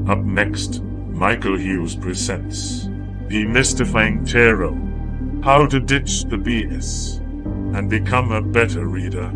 Up next, Michael Hughes presents Demystifying Tarot, How to Ditch the BS and Become a Better Reader.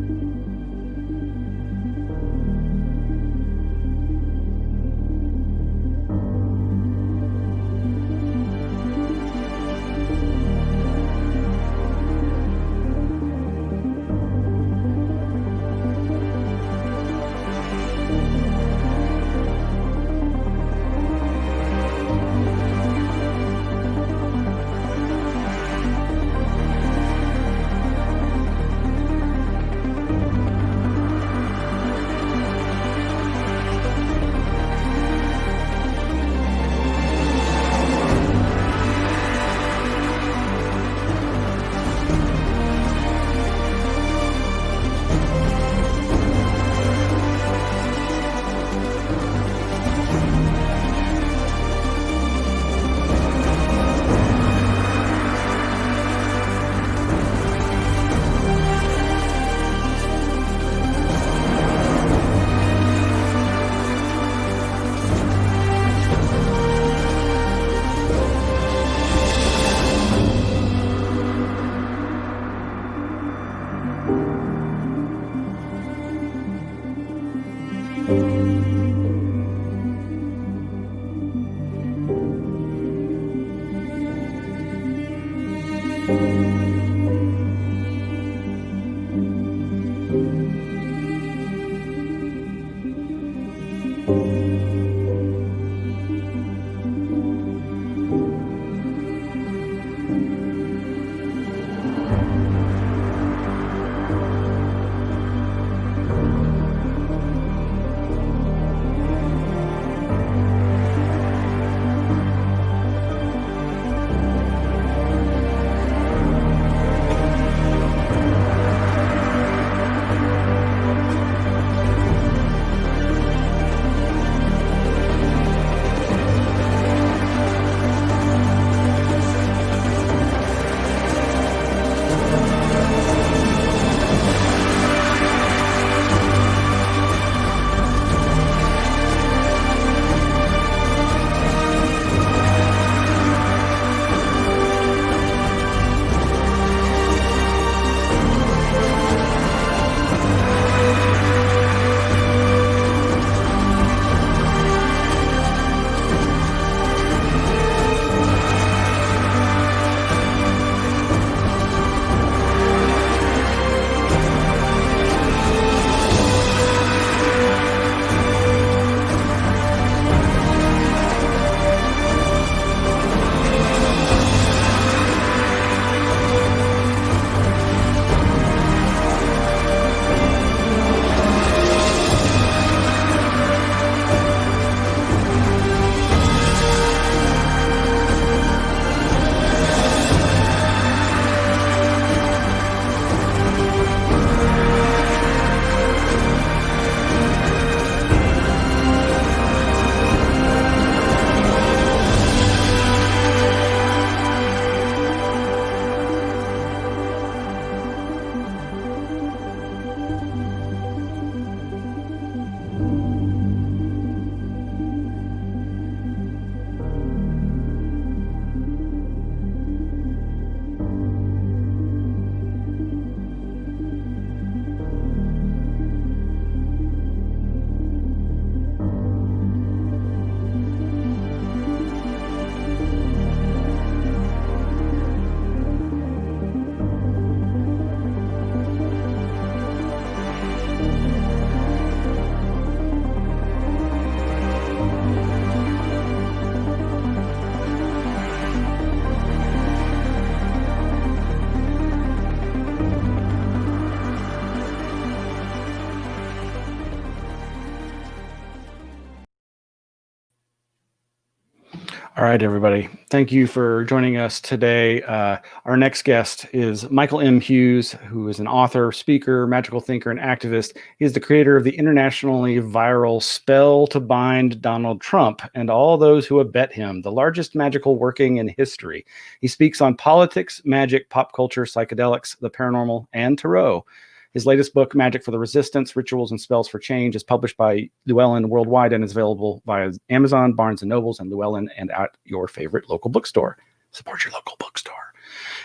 All right, everybody. Thank you for joining us today. Our next guest is Michael M. Hughes, who is an author, speaker, magical thinker, and activist. He is the creator of the internationally viral Spell to Bind Donald Trump and all those who abet him, the largest magical working in history. He speaks on politics, magic, pop culture, psychedelics, the paranormal, and tarot. His latest book, Magic for the Resistance, Rituals and Spells for Change, is published by Llewellyn worldwide and is available via Amazon, Barnes & Nobles, and Llewellyn, and at your favorite local bookstore. Support your local bookstore.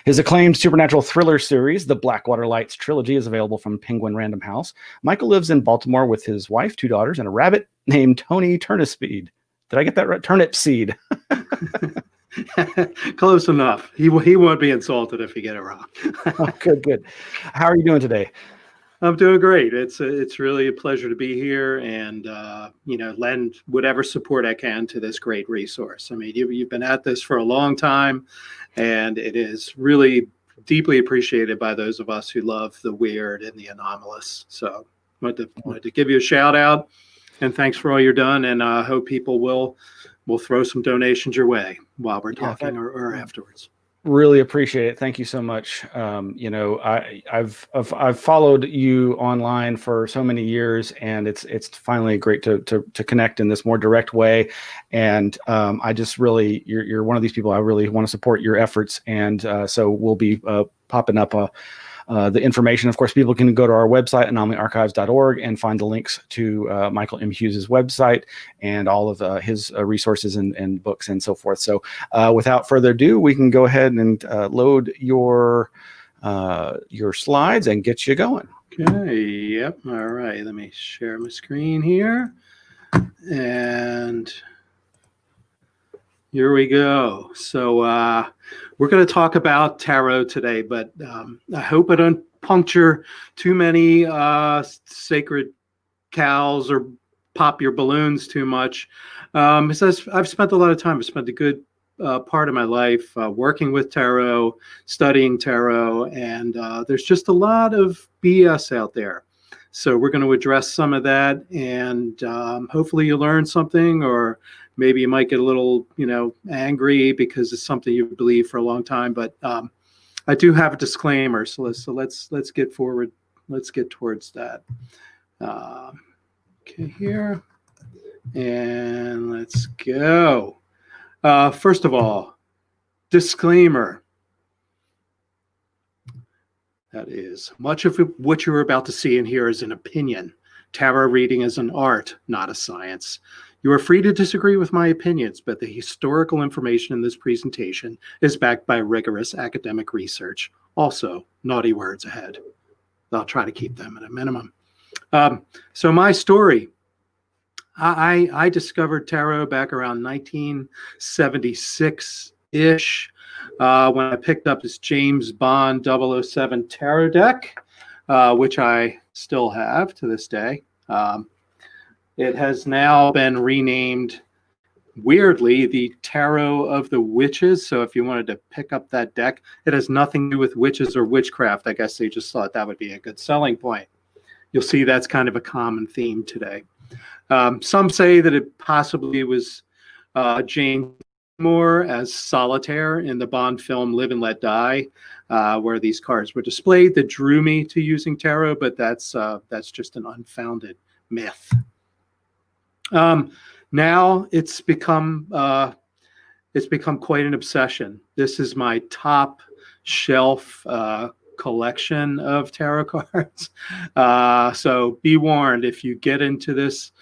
His acclaimed supernatural thriller series, The Blackwater Lights Trilogy, is available from Penguin Random House. Michael lives in Baltimore with his wife, 2 daughters, and a rabbit named Tony Turnipseed. Did I get that right? Turnip seed. Close enough. He won't be insulted if you get it wrong. Oh, good. How are you doing today? I'm doing great. It's really a pleasure to be here and lend whatever support I can to this great resource. I mean, you've been at this for a long time, and it is really deeply appreciated by those of us who love the weird and the anomalous. So I wanted to give you a shout out, and thanks for all you're done. And I hope people will throw some donations your way while we're talking or afterwards. Really appreciate it. Thank you so much. I've followed you online for so many years, and it's finally great to connect in this more direct way. And I just really, you're one of these people I really want to support your efforts, and so we'll be popping up the information. Of course, people can go to our website, anomalyarchives.org, and find the links to Michael M. Hughes' website and all of his resources and books and so forth. So without further ado, we can go ahead and load your slides and get you going. Okay. Yep. All right. Let me share my screen here. And here we go. So we're going to talk about tarot today, but I hope I don't puncture too many sacred cows or pop your balloons too much. Because I've spent a lot of time. I've spent a good part of my life working with tarot, studying tarot, and there's just a lot of BS out there. So we're going to address some of that, and hopefully you learn something, or maybe you might get a little, angry because it's something you've believed for a long time. But I do have a disclaimer, so let's get forward. Let's get towards that. Okay, here, and let's go. First of all, disclaimer. That is, much of what you're about to see and hear is an opinion. Tarot reading is an art, not a science. You are free to disagree with my opinions, but the historical information in this presentation is backed by rigorous academic research. Also, naughty words ahead. I'll try to keep them at a minimum. So my story. I discovered tarot back around 1976-ish when I picked up this James Bond 007 tarot deck, which I still have to this day. It has now been renamed, weirdly, the Tarot of the Witches. So if you wanted to pick up that deck, it has nothing to do with witches or witchcraft. I guess they just thought that would be a good selling point. You'll see that's kind of a common theme today. Some say that it possibly was Jane Moore as Solitaire in the Bond film Live and Let Die, where these cards were displayed that drew me to using tarot, but that's just an unfounded myth. Now it's become quite an obsession. This is my top shelf collection of tarot cards. So be warned, if you get into this,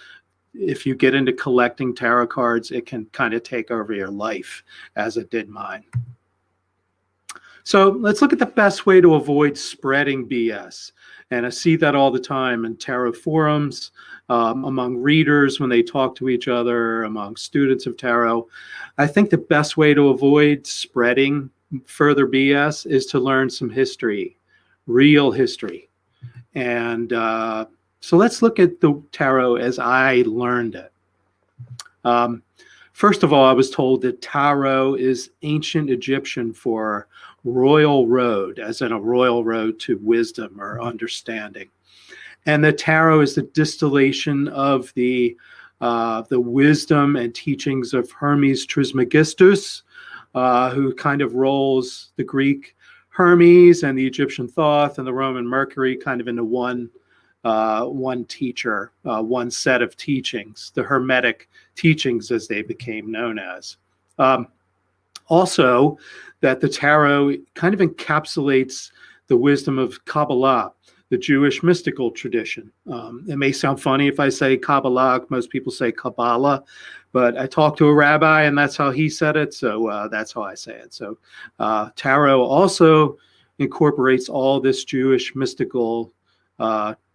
if you get into collecting tarot cards, it can kind of take over your life, as it did mine. So let's look at the best way to avoid spreading BS. And I see that all the time in tarot forums, among readers when they talk to each other, among students of tarot. I think the best way to avoid spreading further BS is to learn some history, real history. And so let's look at the tarot as I learned it. First of all, I was told that tarot is ancient Egyptian for royal road, as in a royal road to wisdom or understanding. And the tarot is the distillation of the wisdom and teachings of Hermes Trismegistus, who kind of rolls the Greek Hermes and the Egyptian Thoth and the Roman Mercury kind of into one teacher, one set of teachings, the Hermetic teachings as they became known as. Also, that the tarot kind of encapsulates the wisdom of Kabbalah. the Jewish mystical tradition. It may sound funny if I say Kabbalah. Most people say Kabbalah, but I talked to a rabbi and that's how he said it. So that's how I say it. So tarot also incorporates all this Jewish mystical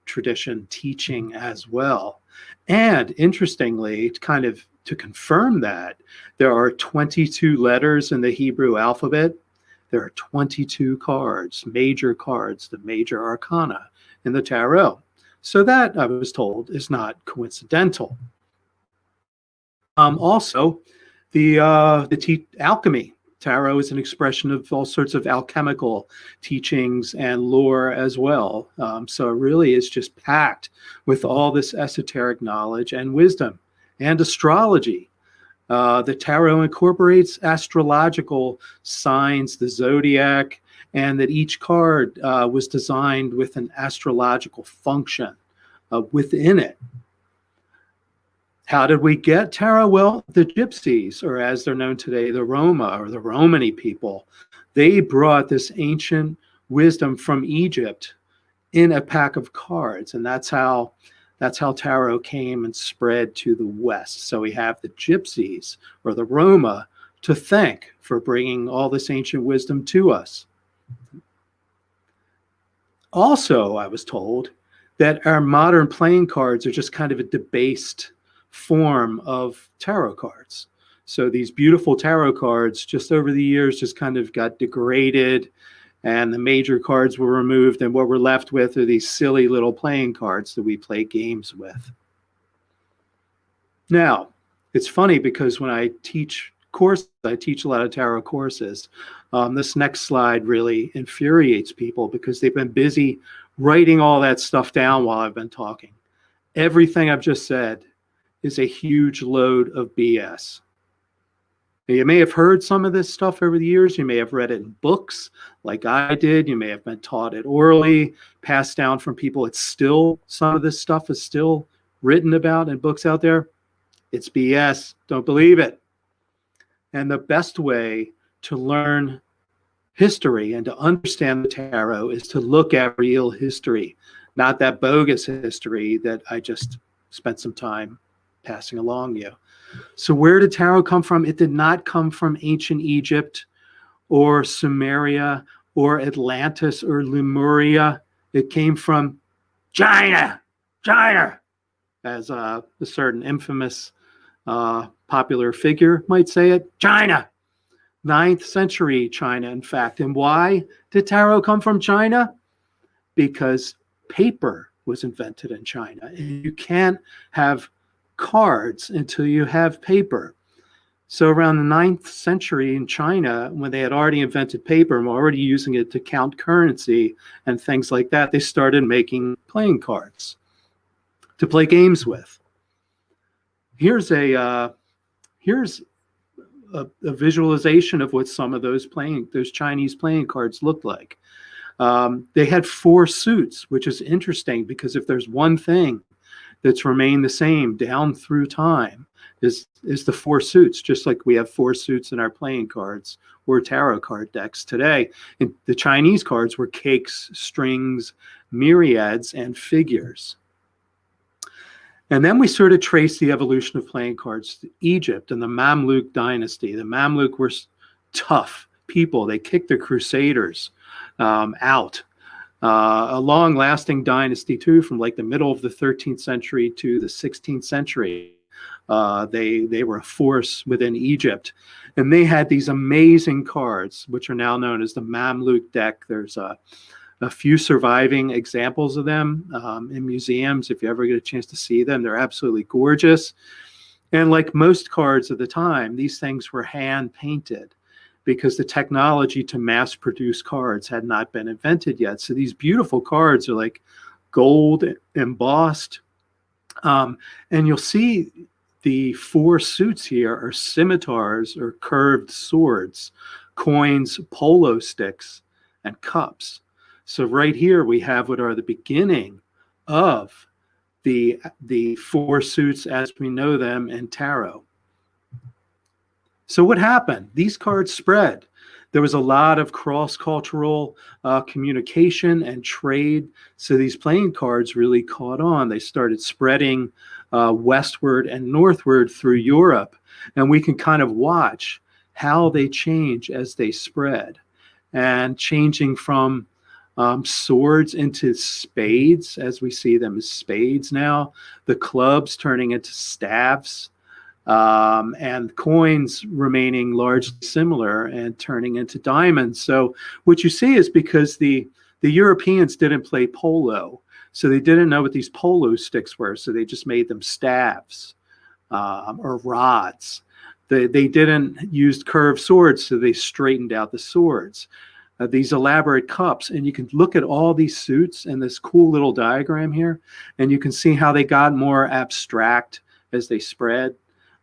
tradition teaching as well. And interestingly, kind of to confirm that, there are 22 letters in the Hebrew alphabet. There are 22 cards, the major arcana in the tarot. So that, I was told, is not coincidental. Also, the alchemy. Tarot is an expression of all sorts of alchemical teachings and lore as well. So it really is just packed with all this esoteric knowledge and wisdom and astrology. The tarot incorporates astrological signs, the zodiac, and that each card was designed with an astrological function within it. How did we get tarot? Well, the gypsies, or as they're known today, the Roma or the Romany people, they brought this ancient wisdom from Egypt in a pack of cards, and that's how tarot came and spread to the West. So we have the gypsies or the Roma to thank for bringing all this ancient wisdom to us. Also, I was told that our modern playing cards are just kind of a debased form of tarot cards. So these beautiful tarot cards just over the years just kind of got degraded, and the major cards were removed, and what we're left with are these silly little playing cards that we play games with. Now, it's funny because when I teach courses, I teach a lot of tarot courses. This next slide really infuriates people because they've been busy writing all that stuff down while I've been talking. Everything I've just said is a huge load of BS. You may have heard some of this stuff over the years. You may have read it in books like I did. You may have been taught it orally, passed down from people. It's still, some of this stuff is still written about in books out there. It's BS. Don't believe it. And the best way to learn history and to understand the tarot is to look at real history, not that bogus history that I just spent some time passing along you. So where did tarot come from? It did not come from ancient Egypt or Sumeria or Atlantis or Lemuria. It came from China, as a certain infamous popular figure might say it, China. 9th century China, in fact. And why did tarot come from China? Because paper was invented in China. And you can't have cards until you have paper. So around the 9th century in China, when they had already invented paper and were already using it to count currency and things like that, they started making playing cards to play games with. Here's a visualization of what some of those Chinese playing cards looked like. They had 4 suits, which is interesting because if there's one thing that's remained the same down through time is the 4 suits, just like we have 4 suits in our playing cards or tarot card decks today. And the Chinese cards were cakes, strings, myriads, and figures. And then we sort of trace the evolution of playing cards to Egypt and the Mamluk dynasty. The Mamluk were tough people. They kicked the Crusaders out. A long-lasting dynasty, too, from like the middle of the 13th century to the 16th century. They were a force within Egypt. And they had these amazing cards, which are now known as the Mamluk deck. There's a few surviving examples of them in museums. If you ever get a chance to see them, they're absolutely gorgeous. And like most cards of the time, these things were hand-painted because the technology to mass produce cards had not been invented yet. So these beautiful cards are like gold embossed. And you'll see the 4 suits here are scimitars or curved swords, coins, polo sticks, and cups. So right here we have what are the beginning of the 4 suits as we know them in tarot. So what happened? These cards spread. There was a lot of cross-cultural communication and trade. So these playing cards really caught on. They started spreading westward and northward through Europe. And we can kind of watch how they change as they spread, and changing from swords into spades, as we see them as spades now, the clubs turning into staves, and coins remaining largely similar and turning into diamonds. So what you see is because the Europeans didn't play polo, so they didn't know what these polo sticks were, so they just made them staves or rods. They didn't use curved swords, so they straightened out the swords. These elaborate cups, and you can look at all these suits and this cool little diagram here, and you can see how they got more abstract as they spread.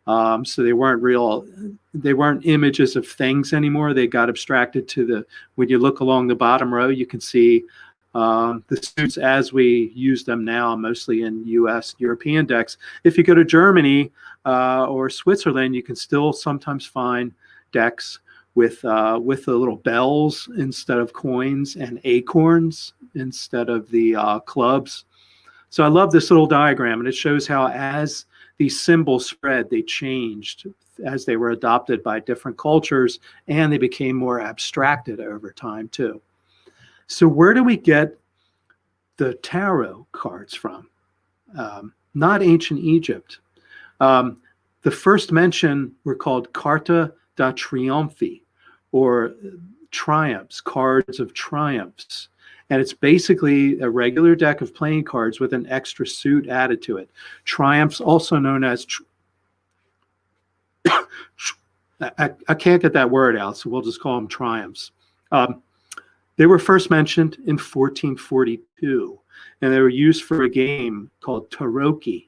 So they weren't images of things anymore. They got abstracted to when you look along the bottom row, you can see the suits as we use them now, mostly in US, European decks. If you go to Germany or Switzerland, you can still sometimes find decks with the little bells instead of coins, and acorns instead of the clubs. So I love this little diagram, and it shows how as these symbols spread, they changed as they were adopted by different cultures, and they became more abstracted over time too. So where do we get the tarot cards from? Not ancient Egypt. The first mention were called Carta da Triumphi, or triumphs, cards of triumphs. And it's basically a regular deck of playing cards with an extra suit added to it. Triumphs, also known as, I can't get that word out, so we'll just call them triumphs. They were first mentioned in 1442, and they were used for a game called Taroki.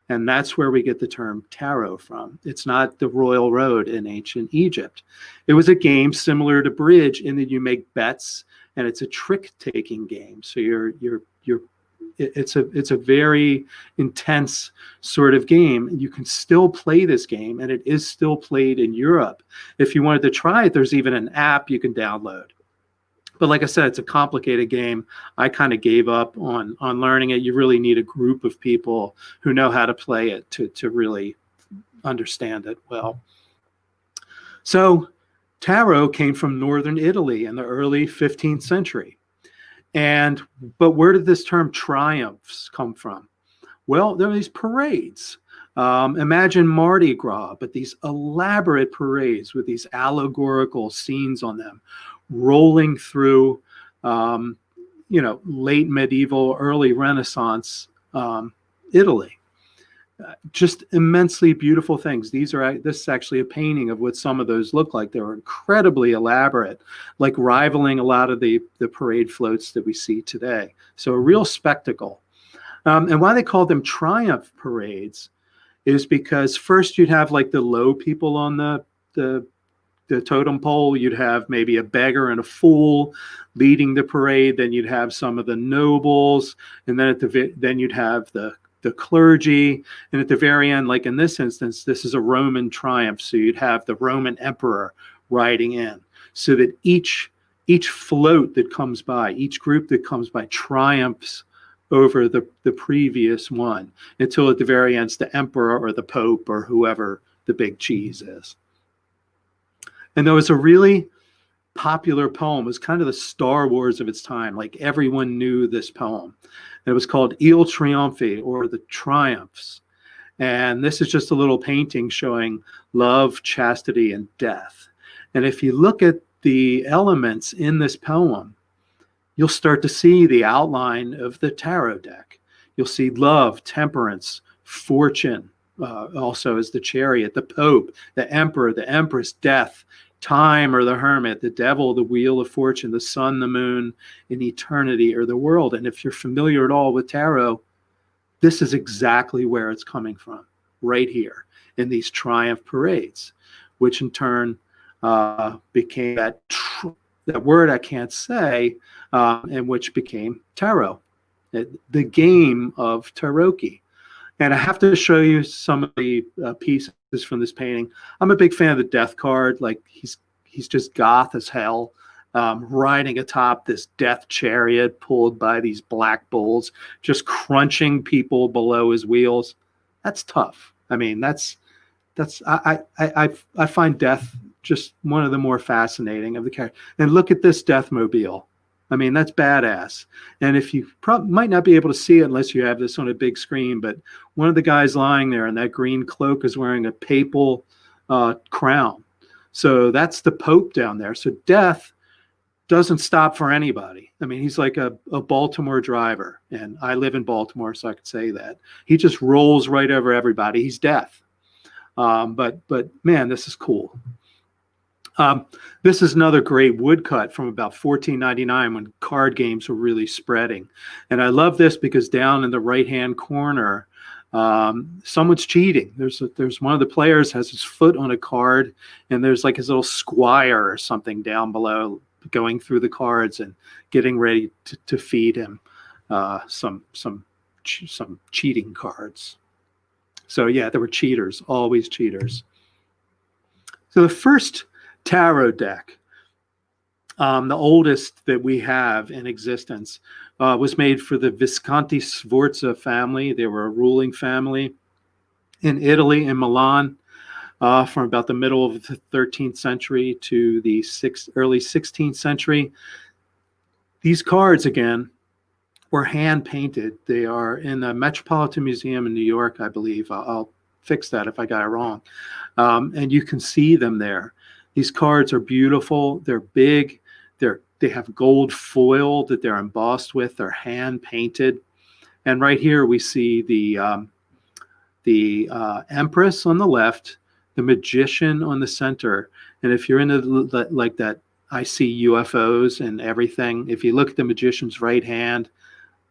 And that's where we get the term tarot from. It's not the Royal Road in ancient Egypt. It was a game similar to bridge in that you make bets, and it's a trick-taking game. So it's a very intense sort of game. You can still play this game, and it is still played in Europe. If you wanted to try it, there's even an app you can download. But like I said, it's a complicated game. I kind of gave up on learning it. You really need a group of people who know how to play it to really understand it well. So tarot came from northern Italy in the early 15th century. But where did this term triumphs come from? Well, there are these parades. Imagine Mardi Gras, but these elaborate parades with these allegorical scenes on them, rolling through, late medieval, early Renaissance Italy. Just immensely beautiful things. This is actually a painting of what some of those look like. They were incredibly elaborate, like rivaling a lot of the parade floats that we see today. So a real spectacle. And why they called them triumph parades is because first you'd have like the low people on the totem pole. You'd have maybe a beggar and a fool leading the parade. Then you'd have some of the nobles, and then then you'd have the clergy, and at the very end, like in this instance, this is a Roman triumph, so you'd have the Roman emperor riding in, so that each float that comes by, each group that comes by, triumphs over the previous one, until at the very end, it's the emperor or the pope or whoever the big cheese is. And there was a really popular poem. It was kind of the Star Wars of its time. Like everyone knew this poem. And it was called Il Trionfi, or the Triumphs. And this is just a little painting showing love, chastity, and death. And if you look at the elements in this poem, you'll start to see the outline of the tarot deck. You'll see love, temperance, fortune, also as the chariot, the pope, the emperor, the empress, death, time or the hermit, the devil, the wheel of fortune, the sun, the moon, and eternity or the world. And if you're familiar at all with tarot, this is exactly where it's coming from, right here in these triumph parades, which in turn became that word I can't say, and which became tarot, the game of taroki. And I have to show you some of the pieces from this painting. I'm a big fan of the death card. Like he's just goth as hell, riding atop this death chariot pulled by these black bulls, just crunching people below his wheels. That's tough. I mean, I find death just one of the more fascinating of the characters. And look at this Deathmobile. I mean, that's badass. And if you might not be able to see it unless you have this on a big screen, but one of the guys lying there in that green cloak is wearing a papal crown. So that's the Pope down there. So death doesn't stop for anybody. I mean, he's like a Baltimore driver, and I live in Baltimore, so I could say that. He just rolls right over everybody. He's death. But man, this is cool. This is another great woodcut from about 1499 when card games were really spreading. And I love this because down in the right-hand corner, someone's cheating. There's one of the players has his foot on a card, and there's like his little squire or something down below going through the cards and getting ready to feed him some cheating cards. So yeah, there were cheaters, always cheaters. So the first tarot deck, the oldest that we have in existence, was made for the Visconti Sforza family. They were a ruling family in Italy, in Milan, from about the middle of the 13th century to the early 16th century. These cards, again, were hand painted. They are in the Metropolitan Museum in New York, I believe. I'll fix that if I got it wrong. And you can see them there. These cards are beautiful. They're big. They have gold foil that they're embossed with. They're hand painted. And right here we see the Empress on the left, the Magician on the center. And if you're into like that, I see UFOs and everything. If you look at the Magician's right hand,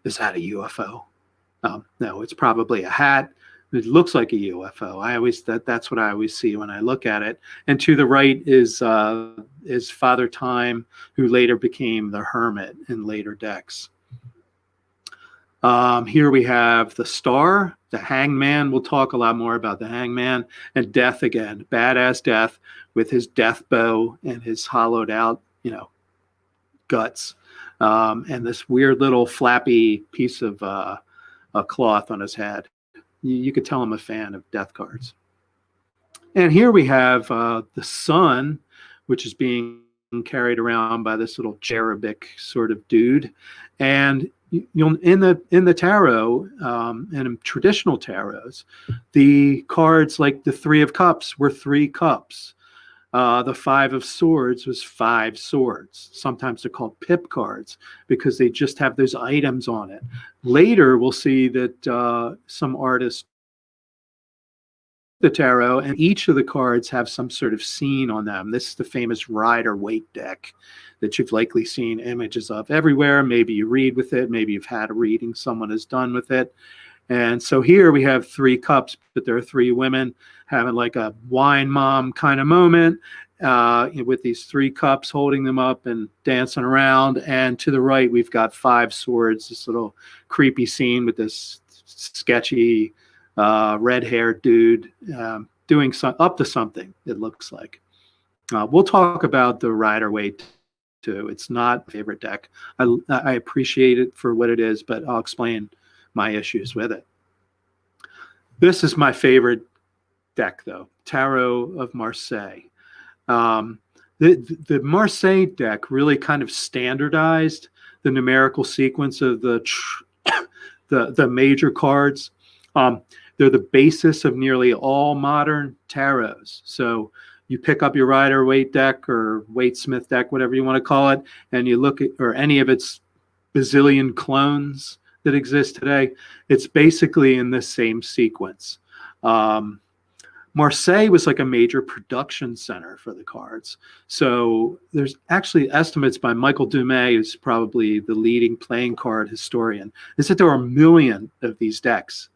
is that a UFO? No, it's probably a hat. It looks like a UFO. That's what I always see when I look at it. And to the right is Father Time, who later became the Hermit in later decks. Here we have the Star, the Hangman. We'll talk a lot more about the Hangman, and Death again, badass Death with his death bow and his hollowed out, guts, and this weird little flappy piece of a cloth on his head. You could tell I'm a fan of death cards. And here we have the Sun, which is being carried around by this little cherubic sort of dude. And you'll in the tarot, and in traditional tarots, the cards like the Three of Cups were 3 cups. The Five of Swords was 5 swords. Sometimes they're called pip cards because they just have those items on it. Later, we'll see that some artists the tarot, and each of the cards have some sort of scene on them. This is the famous Ryder Waite deck that you've likely seen images of everywhere. Maybe you read with it. Maybe you've had a reading someone has done with it. And so here we have 3 cups, but there are 3 women having like a wine mom kind of moment with these 3 cups, holding them up and dancing around. And to the right, we've got 5 swords, this little creepy scene with this sketchy red-haired dude doing up to something, it looks like. We'll talk about the Ryder Waite too. It's not my favorite deck. I appreciate it for what it is, but I'll explain my issues with it. This is my favorite deck, though, Tarot of Marseille. The Marseille deck really kind of standardized the numerical sequence of the major cards. They're the basis of nearly all modern tarots. So you pick up your Ryder Waite deck or Waite Smith deck, whatever you want to call it, and you look at, or any of its bazillion clones that exist today, it's basically in this same sequence. Marseille was like a major production center for the cards. So there's actually estimates by Michael Dumais, who's probably the leading playing card historian, is that there are 1 million of these decks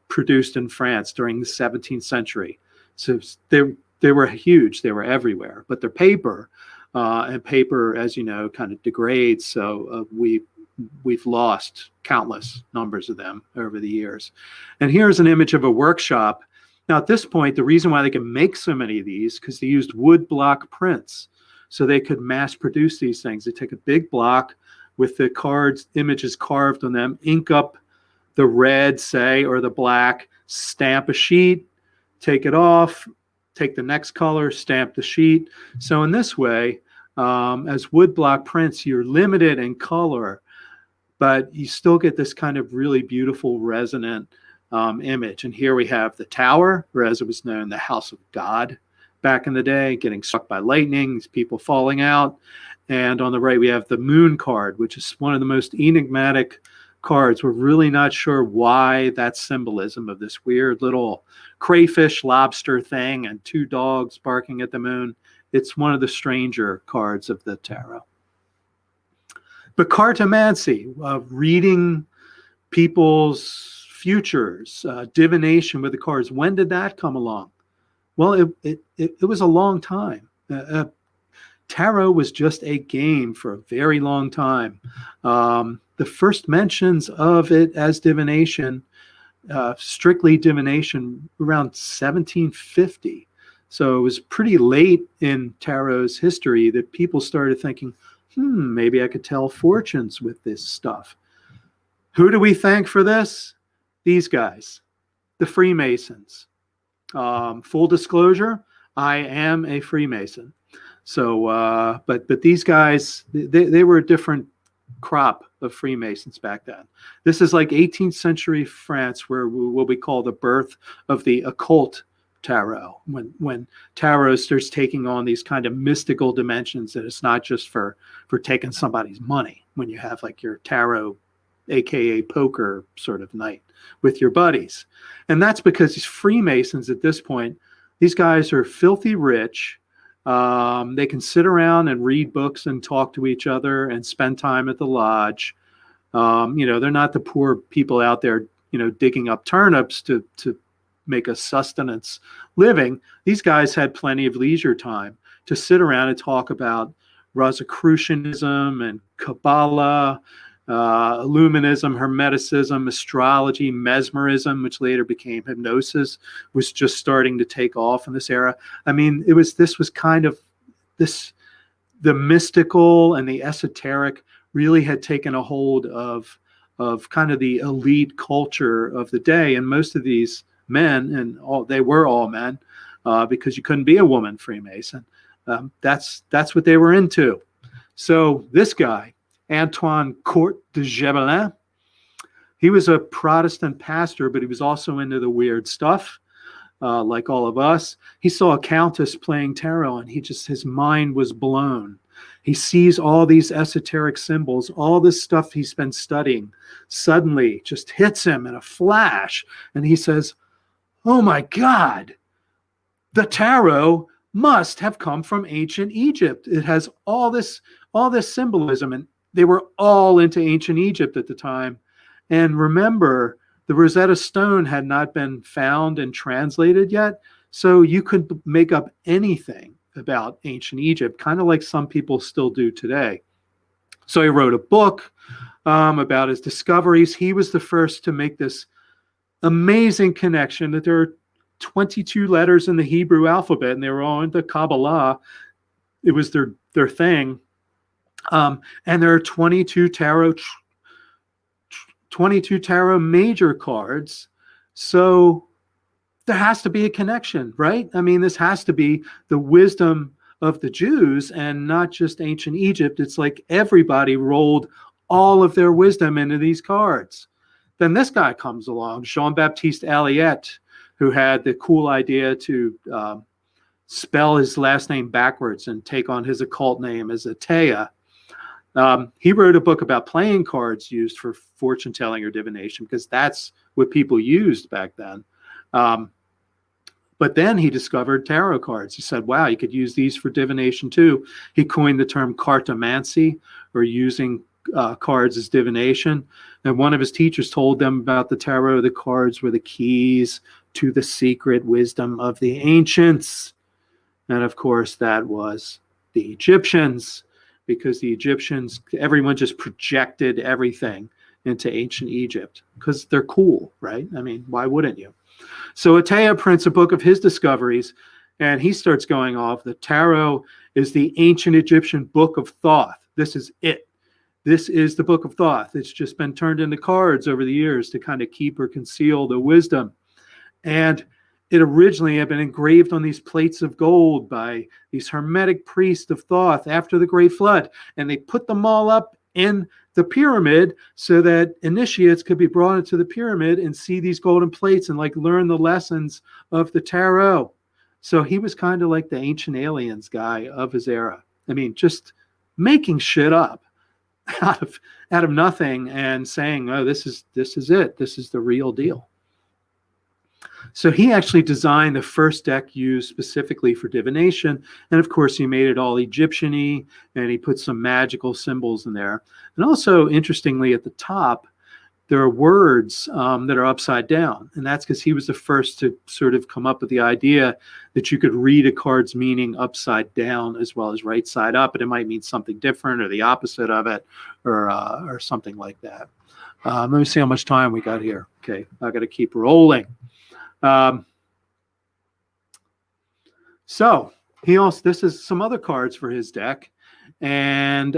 produced in France during the 17th century. So they were huge. They were everywhere. But they're paper, and paper, as you know, kind of degrades. So we've lost countless numbers of them over the years. And here's an image of a workshop Now, at this point, the reason why they can make so many of these, because they used wood block prints. So they could mass produce these things. They take a big block with the cards, images carved on them, ink up the red, say, or the black, stamp a sheet, take it off, take the next color, stamp the sheet. So in this way, as woodblock prints, you're limited in color, but you still get this kind of really beautiful resonant image. And here we have the tower, or as it was known, the house of God back in the day, getting struck by lightning, these people falling out. And on the right, we have the moon card, which is one of the most enigmatic cards. We're really not sure why that symbolism of this weird little crayfish lobster thing and two dogs barking at the moon. It's one of the stranger cards of the tarot. But cartomancy, reading people's futures, divination with the cards, when did that come along? Well, it was a long time. Tarot was just a game for a very long time. The first mentions of it as divination, strictly divination, around 1750. So it was pretty late in tarot's history that people started thinking, maybe I could tell fortunes with this stuff. Who do we thank for this? These guys, the Freemasons. Full disclosure, I am a Freemason. So, but these guys, they were a different crop of Freemasons back then. This is like 18th century France, where what we call the birth of the occult tarot, when tarot starts taking on these kind of mystical dimensions, that it's not just for taking somebody's money, when you have like your tarot, aka poker sort of night with your buddies. And that's because these Freemasons at this point, these guys are filthy rich. They can sit around and read books and talk to each other and spend time at the lodge. They're not the poor people out there, digging up turnips to make a sustenance living. These guys had plenty of leisure time to sit around and talk about Rosicrucianism and Kabbalah, Illuminism, Hermeticism, astrology, mesmerism, which later became hypnosis, was just starting to take off in this era. I mean, this was kind of the mystical and the esoteric really had taken a hold of kind of the elite culture of the day. And most of these men, and they were all men, because you couldn't be a woman Freemason. That's what they were into. So this guy, Antoine Court de Gebelin, he was a Protestant pastor, but he was also into the weird stuff, like all of us. He saw a countess playing tarot, and his mind was blown. He sees all these esoteric symbols, all this stuff he's been studying, suddenly just hits him in a flash. And he says, oh my God, the tarot must have come from ancient Egypt. It has all this symbolism, and they were all into ancient Egypt at the time. And remember, the Rosetta Stone had not been found and translated yet, so you could make up anything about ancient Egypt, kind of like some people still do today. So he wrote a book about his discoveries. He was the first to make this amazing connection that there are 22 letters in the Hebrew alphabet, and they were all into Kabbalah. It was their thing. And there are 22 tarot major cards. So there has to be a connection, right? I mean, this has to be the wisdom of the Jews and not just ancient Egypt. It's like everybody rolled all of their wisdom into these cards. Then this guy comes along, Jean-Baptiste Alliette, who had the cool idea to spell his last name backwards and take on his occult name as Atea. He wrote a book about playing cards used for fortune telling or divination, because that's what people used back then. But then he discovered tarot cards. He said, wow, you could use these for divination too. He coined the term cartomancy, or using cards as divination. And one of his teachers told them about the tarot. The cards were the keys to the secret wisdom of the ancients. And of course, that was the Egyptians, because the Egyptians, everyone just projected everything into ancient Egypt because they're cool, right? I mean, why wouldn't you? So Atea prints a book of his discoveries, and he starts going off. The tarot is the ancient Egyptian book of Thoth. This is it. This is the book of Thoth. It's just been turned into cards over the years to kind of keep or conceal the wisdom. And it originally had been engraved on these plates of gold by these hermetic priests of Thoth after the Great Flood. And they put them all up in the pyramid so that initiates could be brought into the pyramid and see these golden plates and like learn the lessons of the tarot. So he was kind of like the ancient aliens guy of his era. I mean, just making shit up out of nothing and saying, oh, this is it. This is the real deal. So he actually designed the first deck used specifically for divination. And of course, he made it all Egyptian-y, and he put some magical symbols in there. And also, interestingly, at the top, there are words that are upside down. And that's because he was the first to sort of come up with the idea that you could read a card's meaning upside down as well as right side up. And it might mean something different or the opposite of it or something like that. Let me see how much time we got here. Okay, I got to keep rolling. So he also, this is some other cards for his deck. And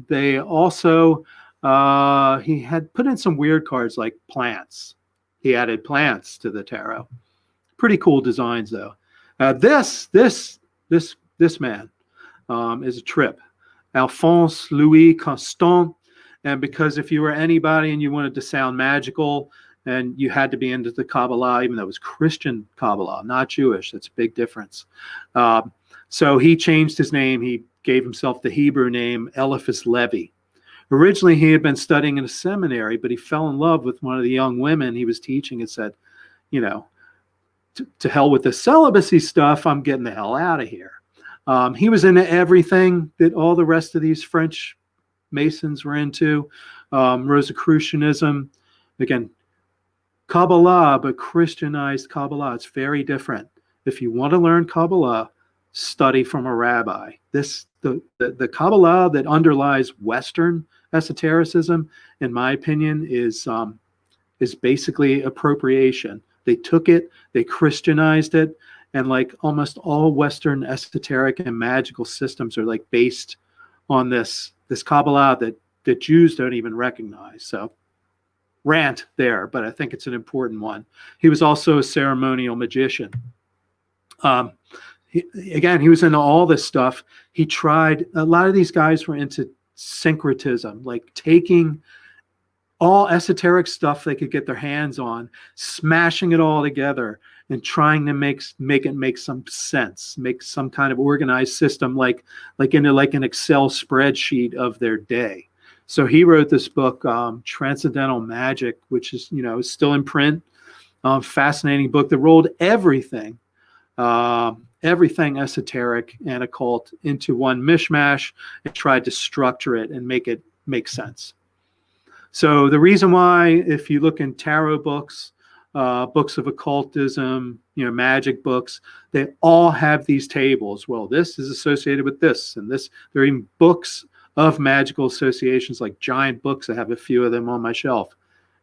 they also, he had put in some weird cards like plants. He added plants to the tarot. Pretty cool designs though. This man is a trip. Alphonse Louis Constant. And because if you were anybody and you wanted to sound magical, and you had to be into the Kabbalah, even though it was Christian Kabbalah, not Jewish. That's a big difference. So he changed his name. He gave himself the Hebrew name Eliphas Levi. Originally, he had been studying in a seminary, but he fell in love with one of the young women he was teaching and said, you know, to hell with the celibacy stuff. I'm getting the hell out of here. He was into everything that all the rest of these French Masons were into. Rosicrucianism. Again, Kabbalah, but Christianized Kabbalah. It's very different. If you want to learn Kabbalah, study from a rabbi. The Kabbalah that underlies Western esotericism, in my opinion, is basically appropriation. They took it, they Christianized it, and like almost all Western esoteric and magical systems are like based on this Kabbalah that Jews don't even recognize. So rant there, but I think it's an important one. He was also a ceremonial magician. He was into all this stuff. He tried, a lot of these guys were into syncretism, like taking all esoteric stuff they could get their hands on, smashing it all together and trying to make it make some sense, make some kind of organized system, like into like an Excel spreadsheet of their day. So he wrote this book, Transcendental Magic, which is, is still in print. Fascinating book that rolled everything esoteric and occult into one mishmash and tried to structure it and make it make sense. So the reason why, if you look in tarot books, books of occultism, magic books, they all have these tables. Well, this is associated with this and this. There are even books of magical associations, like giant books. I have a few of them on my shelf.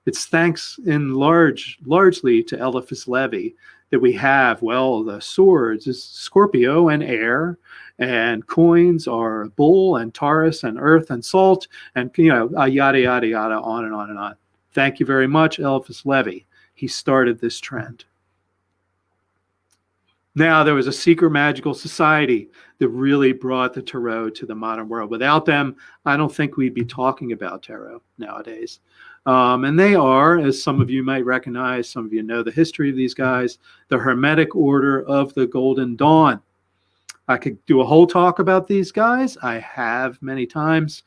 It's thanks largely to Eliphas Levi that we have, well, the swords is Scorpio and air, and coins are bull and Taurus and earth and salt, and yada, yada, yada, on and on and on. Thank you very much, Eliphas Levi. He started this trend. Now, there was a secret magical society that really brought the tarot to the modern world. Without them, I don't think we'd be talking about tarot nowadays. And they are, as some of you might recognize, some of you know the history of these guys, the Hermetic Order of the Golden Dawn. I could do a whole talk about these guys. I have many times.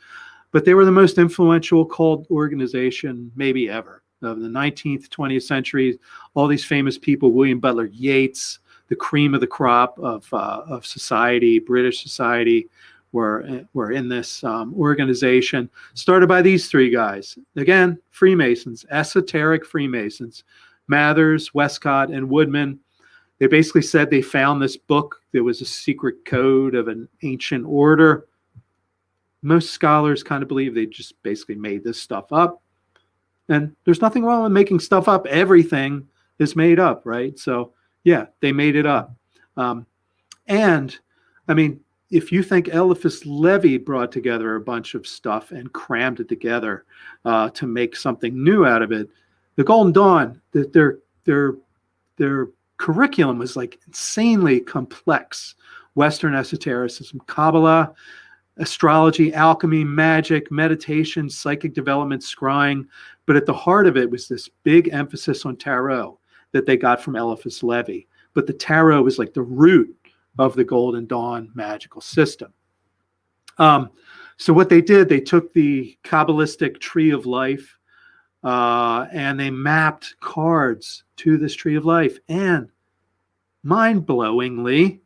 But they were the most influential cult organization maybe ever. Of the 19th, 20th century, all these famous people, William Butler Yeats, the cream of the crop of society, British society, were in this organization started by these three guys. Again, Freemasons, esoteric Freemasons, Mathers, Westcott, and Woodman. They basically said they found this book that was a secret code of an ancient order. Most scholars kind of believe they just basically made this stuff up. And there's nothing wrong with making stuff up. Everything is made up, right? So yeah, they made it up. And I mean, if you think Eliphas Levi brought together a bunch of stuff and crammed it together to make something new out of it, the Golden Dawn, their curriculum was like insanely complex. Western esotericism, Kabbalah, astrology, alchemy, magic, meditation, psychic development, scrying. But at the heart of it was this big emphasis on tarot that they got from Eliphas Levi. But the tarot was like the root of the Golden Dawn magical system. So what they did, they took the Kabbalistic tree of life and they mapped cards to this tree of life. And mind-blowingly,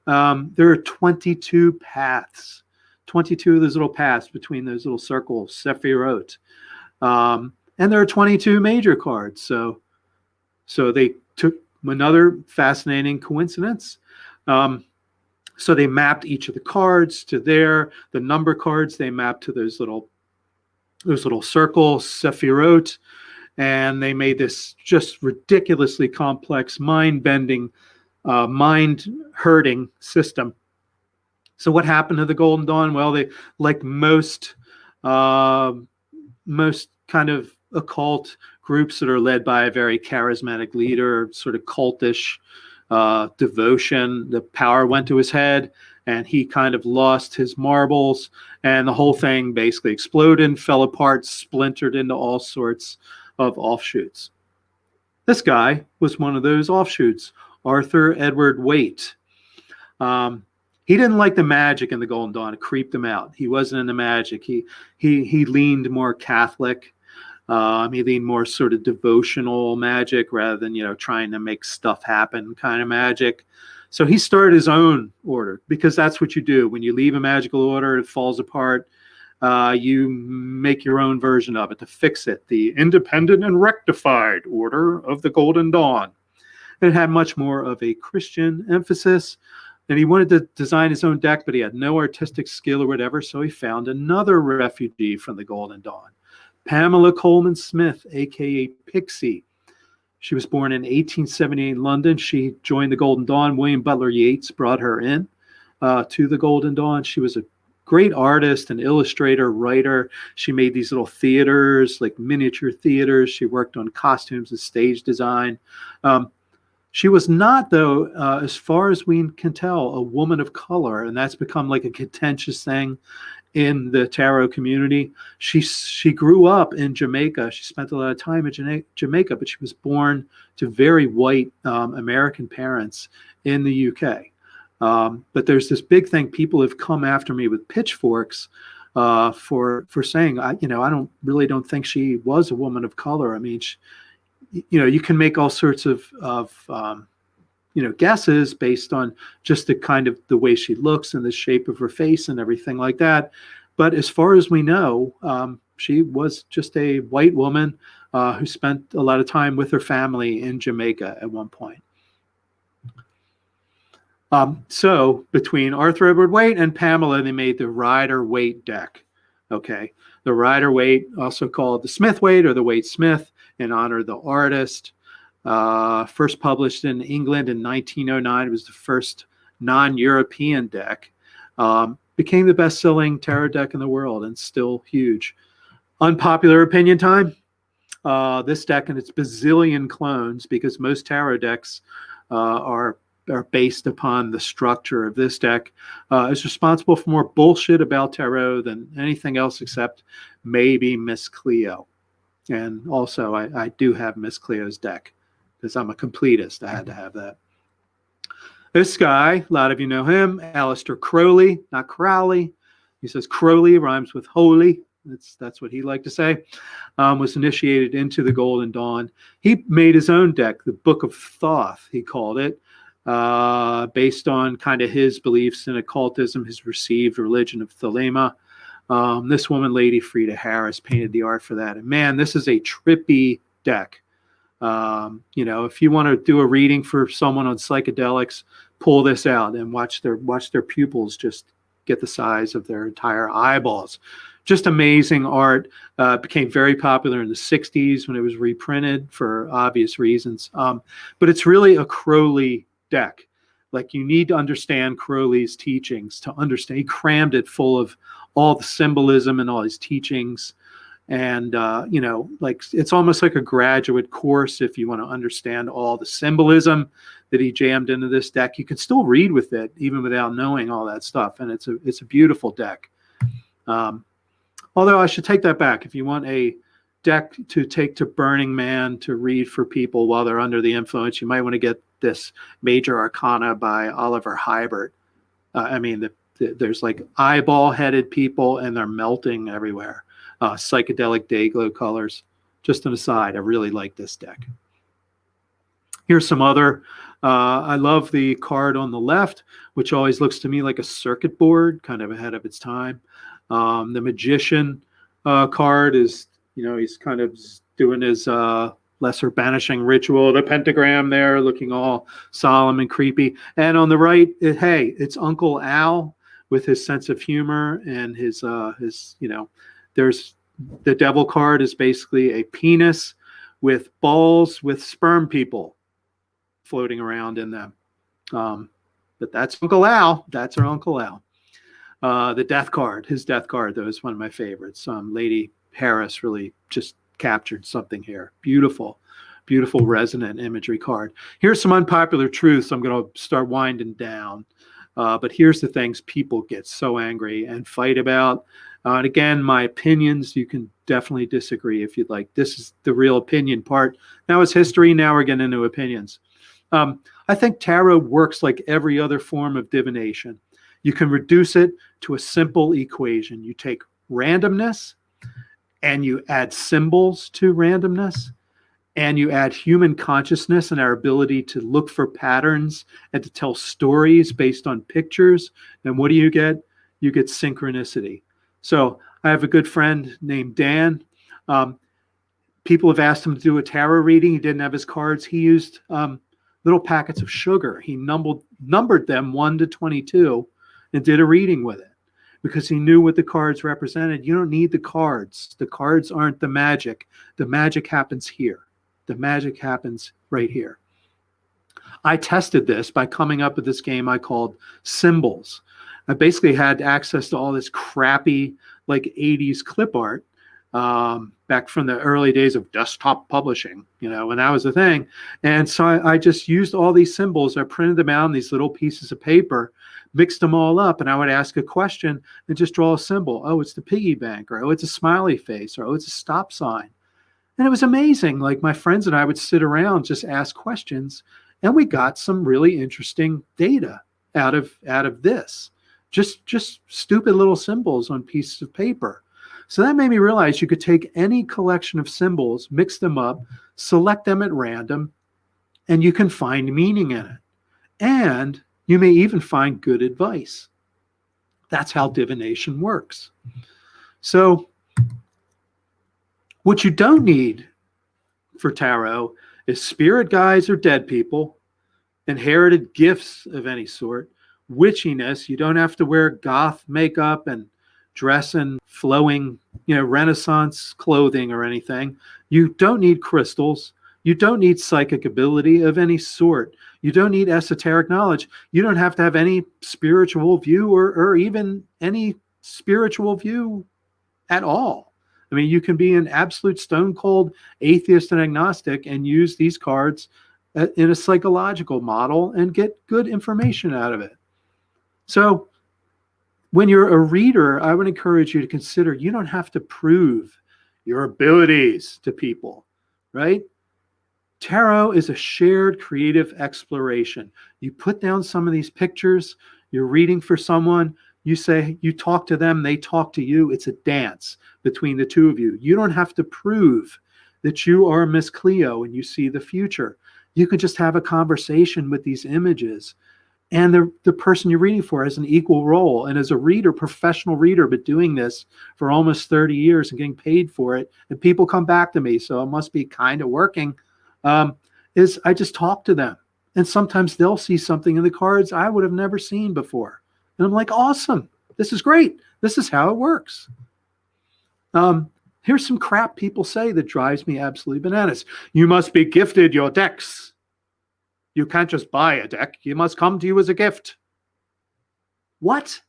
there are 22 paths, 22 of those little paths between those little circles, Sephirot. And there are 22 major cards. So they took another fascinating coincidence. So they mapped each of the cards to the number cards they mapped to those little circles, Sephirot, and they made this just ridiculously complex, mind-bending, mind-hurting system. So what happened to the Golden Dawn? Well, they, like most kind of occult groups that are led by a very charismatic leader, sort of cultish devotion, the power went to his head and he kind of lost his marbles, and the whole thing basically exploded, fell apart, splintered into all sorts of offshoots. This guy was one of those offshoots, Arthur Edward Waite. He didn't like the magic in the Golden Dawn. It creeped him out. He wasn't into magic. He leaned more Catholic. He leaned more sort of devotional magic rather than, trying to make stuff happen kind of magic. So he started his own order, because that's what you do. When you leave a magical order, it falls apart. You make your own version of it to fix it. The Independent and Rectified Order of the Golden Dawn. It had much more of a Christian emphasis. And he wanted to design his own deck, but he had no artistic skill or whatever. So he found another refugee from the Golden Dawn, Pamela Coleman Smith, a.k.a. Pixie. She was born in 1878 in London. She joined the Golden Dawn. William Butler Yeats brought her in to the Golden Dawn. She was a great artist, an illustrator, writer. She made these little theaters, like miniature theaters. She worked on costumes and stage design. She was not, though, as far as we can tell, a woman of color, and that's become like a contentious thing in the tarot community. She grew up in Jamaica. She spent a lot of time in Jamaica, but she was born to very white American parents in the UK. But there's this big thing. People have come after me with pitchforks for saying, I don't think she was a woman of color. I mean, you can make all sorts of guesses based on just the kind of the way she looks and the shape of her face and everything like that. But as far as we know, she was just a white woman who spent a lot of time with her family in Jamaica at one point. So between Arthur Edward Waite and Pamela, they made the Ryder Waite deck. Okay. The Ryder Waite, also called the Smith Waite or the Waite Smith, in honor of the artist. First published in England in 1909. It was the first non-European deck. Became the best-selling tarot deck in the world and still huge. Unpopular opinion time. This deck and its bazillion clones, because most tarot decks are based upon the structure of this deck, is responsible for more bullshit about tarot than anything else except maybe Miss Cleo. And also, I do have Miss Cleo's deck because I'm a completist. I had to have that. This guy, a lot of you know him, Aleister Crowley, not Crowley. He says Crowley rhymes with holy. That's what he liked to say. Was initiated into the Golden Dawn. He made his own deck, the Book of Thoth, he called it, based on kind of his beliefs in occultism, his received religion of Thelema. This woman, Lady Frida Harris, painted the art for that. And man, this is a trippy deck. If you want to do a reading for someone on psychedelics, pull this out and watch their pupils just get the size of their entire eyeballs. just amazing art. Became very popular in the 60s when it was reprinted for obvious reasons. But it's really a Crowley deck. Like, you need to understand Crowley's teachings to understand. He crammed it full of all the symbolism and all his teachings. And, you know, like, it's almost like a graduate course if you want to understand all the symbolism that he jammed into this deck. You can still read with it even without knowing all that stuff. And it's a beautiful deck. Although I should take that back. If you want a deck to take to Burning Man to read for people while they're under the influence, you might want to get this Major Arcana by Oliver Hybert. I mean, there's like eyeball-headed people, and they're melting everywhere. Psychedelic day glow colors. Just an aside, I really like this deck. Here's some other. I love the card on the left, which always looks to me like a circuit board, kind of ahead of its time. The Magician card is, you know, he's kind of doing his lesser banishing ritual. The pentagram there, looking all solemn and creepy. And on the right, hey, it's Uncle Al with his sense of humor and his, you know, there's the devil card is basically a penis with balls with sperm people floating around in them. But that's Uncle Al. That's our Uncle Al. The death card, his death card, though, is one of my favorites. Lady Harris really just captured something here. Beautiful, beautiful resonant imagery card. Here's some unpopular truths. I'm going to start winding down. But here's the things people get so angry and fight about. And again, my opinions, you can definitely disagree if you'd like. This is the real opinion part. Now it's history. Now we're getting into opinions. I think tarot works like every other form of divination. You can reduce it to a simple equation. You take randomness and you add symbols to randomness, and you add human consciousness and our ability to look for patterns and to tell stories based on pictures. And what do you get? You get synchronicity. So I have a good friend named Dan. People have asked him to do a tarot reading. He didn't have his cards. He used little packets of sugar. He numbered them 1 to 22 and did a reading with it because he knew what the cards represented. You don't need the cards. The cards aren't the magic. The magic happens here. The magic happens right here. I tested this by coming up with this game I called Symbols. I basically had access to all this crappy, like 80s clip art back from the early days of desktop publishing, you know, when that was a thing. And so I just used all these symbols. I printed them out on these little pieces of paper, mixed them all up, and I would ask a question and just draw a symbol. Oh, it's the piggy bank, or oh, it's a smiley face, or oh, it's a stop sign. And it was amazing. Like, my friends and I would sit around, just ask questions, and we got some really interesting data out of this. Just stupid little symbols on pieces of paper. So that made me realize you could take any collection of symbols, mix them up, select them at random, and you can find meaning in it. And you may even find good advice. That's how divination works. So what you don't need for tarot is spirit guides or dead people, inherited gifts of any sort, witchiness. You don't have to wear goth makeup and dress in flowing, you know, Renaissance clothing or anything. You don't need crystals. You don't need psychic ability of any sort. You don't need esoteric knowledge. You don't have to have any spiritual view or even any spiritual view at all. I mean, you can be an absolute stone cold atheist and agnostic and use these cards in a psychological model and get good information out of it. So when you're a reader, I would encourage you to consider you don't have to prove your abilities to people, right? Tarot is a shared creative exploration. You put down some of these pictures, you're reading for someone, you say, you talk to them, they talk to you. It's a dance between the two of you. You don't have to prove that you are Miss Cleo and you see the future. You can just have a conversation with these images. And the person you're reading for has an equal role. And as a reader, professional reader, but doing this for almost 30 years and getting paid for it, and people come back to me, so it must be kind of working, is I just talk to them. And sometimes they'll see something in the cards I would have never seen before. And I'm like, awesome. This is great. This is how it works. Here's some crap people say that drives me absolutely bananas. You must be gifted your decks. You can't just buy a deck. You must come to you as a gift. What?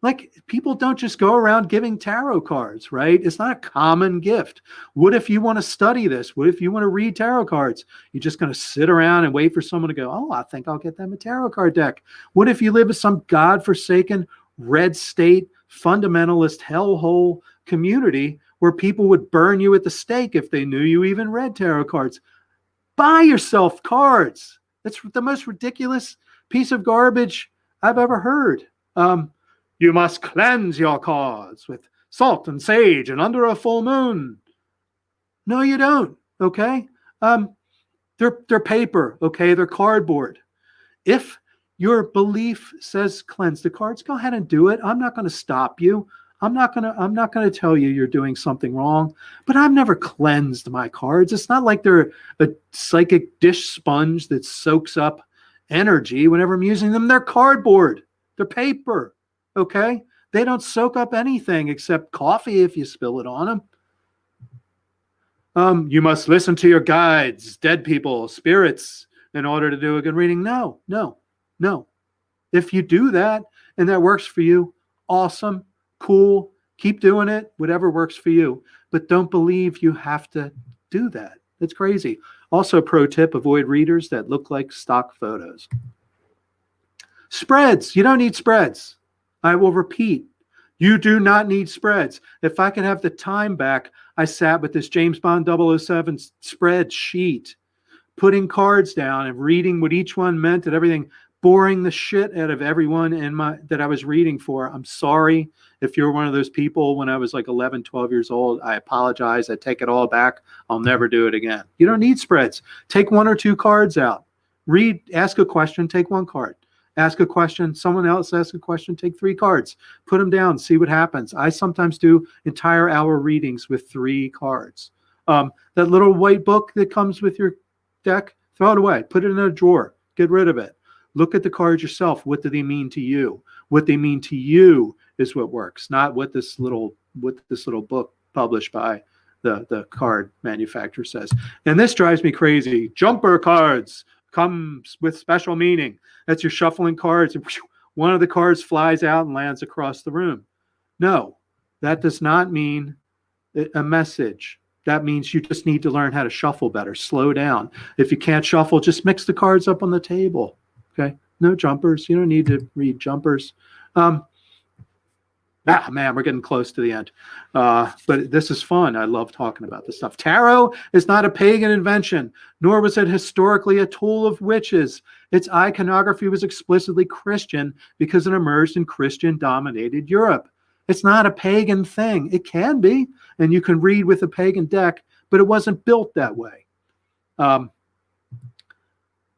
Like, people don't just go around giving tarot cards, right? It's not a common gift. What if you want to study this? What if you want to read tarot cards? You're just going to sit around and wait for someone to go, oh, I think I'll get them a tarot card deck. What if you live in some godforsaken, red state, fundamentalist hellhole community where people would burn you at the stake if they knew you even read tarot cards? Buy yourself cards. That's the most ridiculous piece of garbage I've ever heard. You must cleanse your cards with salt and sage and under a full moon. No, you don't. Okay. They're paper. Okay. They're cardboard. If your belief says cleanse the cards, go ahead and do it. I'm not going to stop you. I'm not going to tell you you're doing something wrong, but I've never cleansed my cards. It's not like they're a psychic dish sponge that soaks up energy whenever I'm using them. They're cardboard. They're paper. Okay? They don't soak up anything except coffee if you spill it on them. You must listen to your guides, dead people, spirits, in order to do a good reading. No. If you do that and that works for you, awesome, cool, keep doing it, whatever works for you. But don't believe you have to do that. It's crazy. Also, pro tip, avoid readers that look like stock photos. Spreads. You don't need spreads. I will repeat, you do not need spreads. If I could have the time back, I sat with this James Bond 007 spreadsheet, putting cards down and reading what each one meant and everything, boring the shit out of everyone that I was reading for. I'm sorry if you're one of those people when I was like 11, 12 years old. I apologize. I take it all back. I'll never do it again. You don't need spreads. Take one or two cards out. Read, ask a question, take one card. Ask a question, someone else asks a question, take 3 cards. Put them down, see what happens. I sometimes do entire hour readings with 3 cards. That little white book that comes with your deck, throw it away. Put it in a drawer. Get rid of it. Look at the cards yourself. What do they mean to you? What they mean to you is what works, not what this little book published by the card manufacturer says. And this drives me crazy. Jumper cards comes with special meaning. That's your shuffling cards, and one of the cards flies out and lands across the room. No, that does not mean a message. That means you just need to learn how to shuffle better. Slow down. If you can't shuffle, just mix the cards up on the table. Okay? No jumpers. You don't need to read jumpers. Man, we're getting close to the end. But this is fun. I love talking about this stuff. Tarot is not a pagan invention, nor was it historically a tool of witches. Its iconography was explicitly Christian because it emerged in Christian-dominated Europe. It's not a pagan thing. It can be, and you can read with a pagan deck, but it wasn't built that way.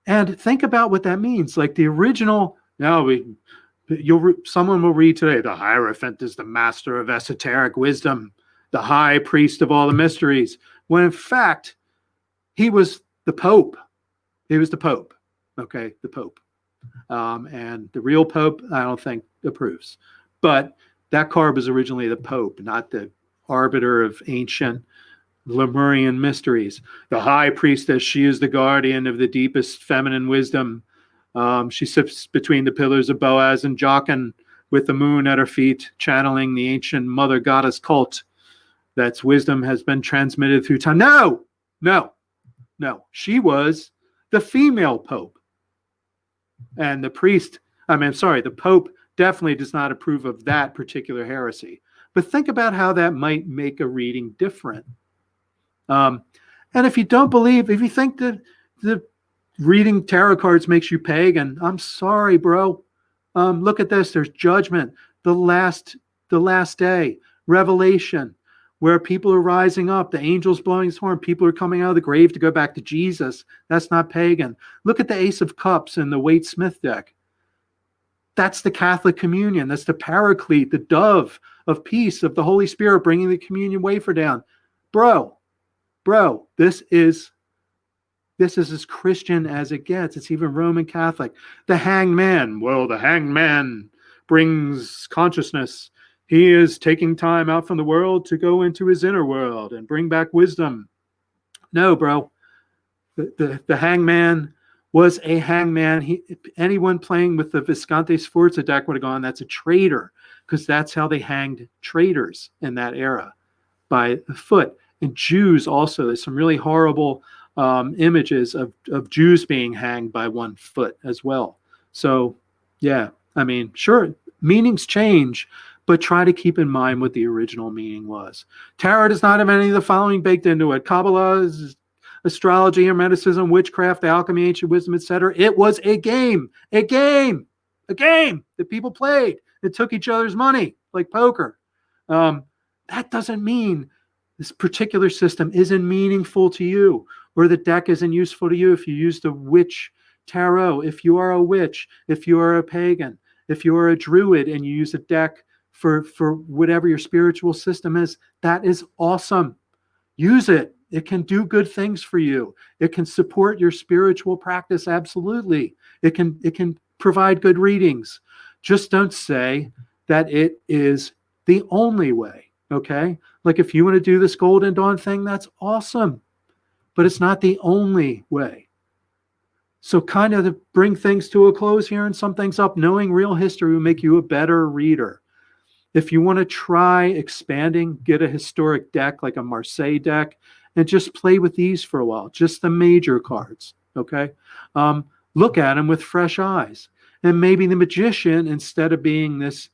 And think about what that means. Like the original, someone will read today, the Hierophant is the master of esoteric wisdom, the high priest of all the mysteries, when in fact, he was the Pope. He was the Pope. Okay, the Pope. And the real Pope, I don't think approves. But that card was originally the Pope, not the arbiter of ancient Lemurian mysteries. The high priestess, she is the guardian of the deepest feminine wisdom. She sits between the pillars of Boaz and Jachin with the moon at her feet, channeling the ancient mother goddess cult. That's wisdom has been transmitted through time. No. She was the female Pope. And the Pope definitely does not approve of that particular heresy. But think about how that might make a reading different. And if you don't believe, if you think that the reading tarot cards makes you pagan, I'm sorry, bro. Look at this. There's judgment, the last day, revelation, where people are rising up, the angels blowing his horn, people are coming out of the grave to go back to Jesus. That's not pagan. Look at the Ace of Cups in the Waite Smith deck. That's the Catholic communion. That's the Paraclete, the dove of peace, of the Holy Spirit bringing the communion wafer down. Bro, this is as Christian as it gets. It's even Roman Catholic. The Hangman. Well, the Hangman brings consciousness. he is taking time out from the world to go into his inner world and bring back wisdom. No, bro. The hangman was a hangman. Anyone playing with the Visconti Sforza deck would have gone, that's a traitor, because that's how they hanged traitors in that era, by the foot. And Jews also, there's some really horrible images of Jews being hanged by one foot as well. So, yeah, I mean, sure, meanings change, but try to keep in mind what the original meaning was. Tarot does not have any of the following baked into it. Kabbalah is astrology, hermeticism, witchcraft, alchemy, ancient wisdom, etc. It was a game that people played. It took each other's money, like poker. That doesn't mean this particular system isn't meaningful to you, or the deck isn't useful to you if you use the witch tarot, if you are a witch, if you are a pagan, if you are a druid and you use a deck for whatever your spiritual system is. That is awesome. Use it. It can do good things for you. It can support your spiritual practice. Absolutely. It can provide good readings. Just don't say that it is the only way. Okay. Like if you want to do this Golden Dawn thing, that's awesome, but it's not the only way. So kind of to bring things to a close here and sum things up, knowing real history will make you a better reader. If you want to try expanding, get a historic deck like a Marseille deck and just play with these for a while, just the major cards, okay? Look at them with fresh eyes. And maybe the magician, instead of being this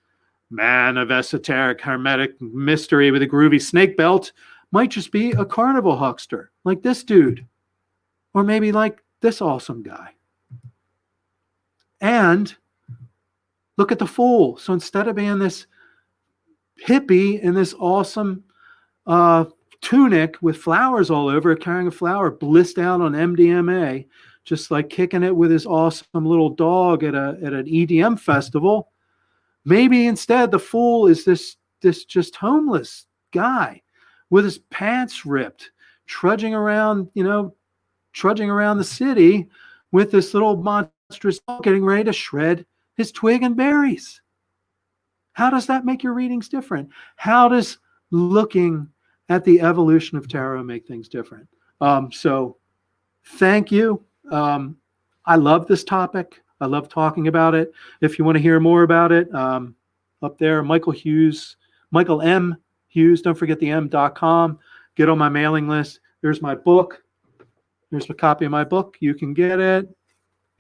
man of esoteric, hermetic mystery with a groovy snake belt, might just be a carnival huckster like this dude, or maybe like this awesome guy. And look at the Fool. So instead of being this hippie in this awesome tunic with flowers all over it, carrying a flower, blissed out on MDMA, just like kicking it with his awesome little dog at an EDM festival, maybe instead the Fool is this just homeless guy with his pants ripped, trudging around the city with this little monstrous dog getting ready to shred his twig and berries. How does that make your readings different? How does looking at the evolution of tarot make things different? So thank you. I love this topic. I love talking about it. If you want to hear more about it, up there, Michael M Hughes, don't forget the m.com. Get on my mailing list. There's my book. There's a copy of my book. You can get it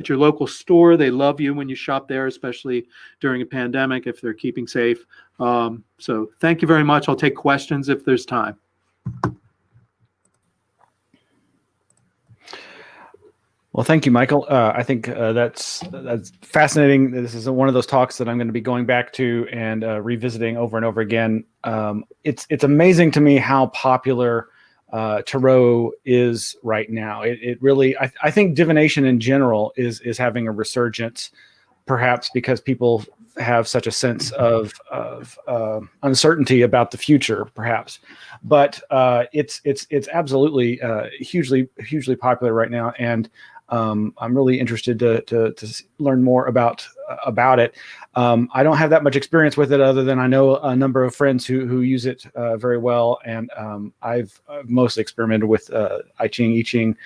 at your local store. They love you when you shop there, especially during a pandemic, if they're keeping safe. So thank you very much. I'll take questions if there's time. Well, thank you, Michael. I think that's fascinating. This is one of those talks that I'm going to be going back to and revisiting over and over again. It's amazing to me how popular tarot is right now. It really, I think divination in general is having a resurgence, perhaps because people have such a sense of uncertainty about the future, perhaps. But it's absolutely hugely popular right now, and I'm really interested to learn more about it. I don't have that much experience with it, other than I know a number of friends who use it very well, and I've mostly experimented with I Ching,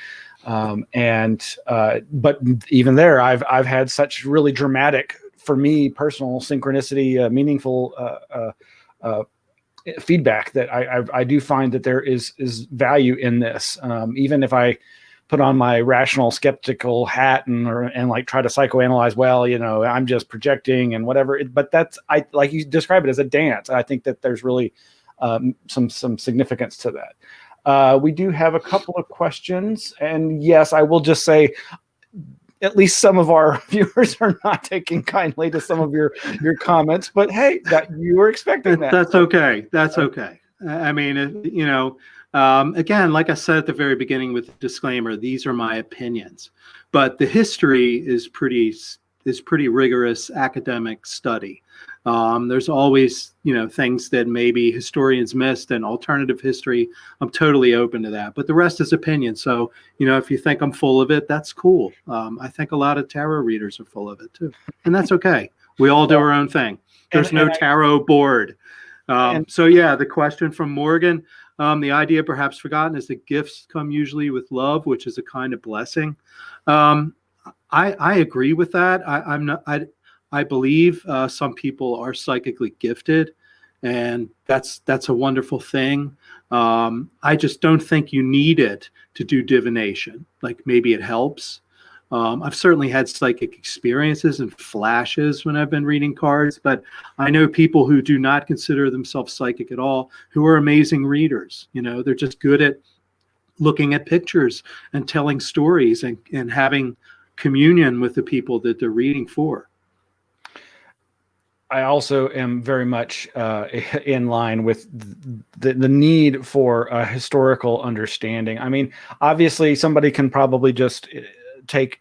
but even there, I've had such really dramatic, for me, personal synchronicity, meaningful feedback that I do find that there is value in this, even if I put on my rational skeptical hat and like try to psychoanalyze, well, I'm just projecting and whatever. But I like you describe it as a dance. I think that there's really some significance to that. We do have a couple of questions, and yes, I will just say, at least some of our viewers are not taking kindly to some of your comments, but hey, that you were expecting that. That's okay. That's okay. I mean, again, like I said at the very beginning with the disclaimer, these are my opinions, but the history is pretty rigorous academic study. There's always, things that maybe historians missed, and alternative history. I'm totally open to that, but the rest is opinion. So, if you think I'm full of it, that's cool. I think a lot of tarot readers are full of it too, and that's okay. We all do our own thing. There's no tarot board. So yeah, the question from Morgan, the idea perhaps forgotten is that gifts come usually with love, which is a kind of blessing. I agree with that. I believe some people are psychically gifted, and that's a wonderful thing. I just don't think you need it to do divination. Like maybe it helps. I've certainly had psychic experiences and flashes when I've been reading cards, but I know people who do not consider themselves psychic at all, who are amazing readers. You know, they're just good at looking at pictures and telling stories and having communion with the people that they're reading for. I also am very much in line with the need for a historical understanding. I mean, obviously, somebody can probably just take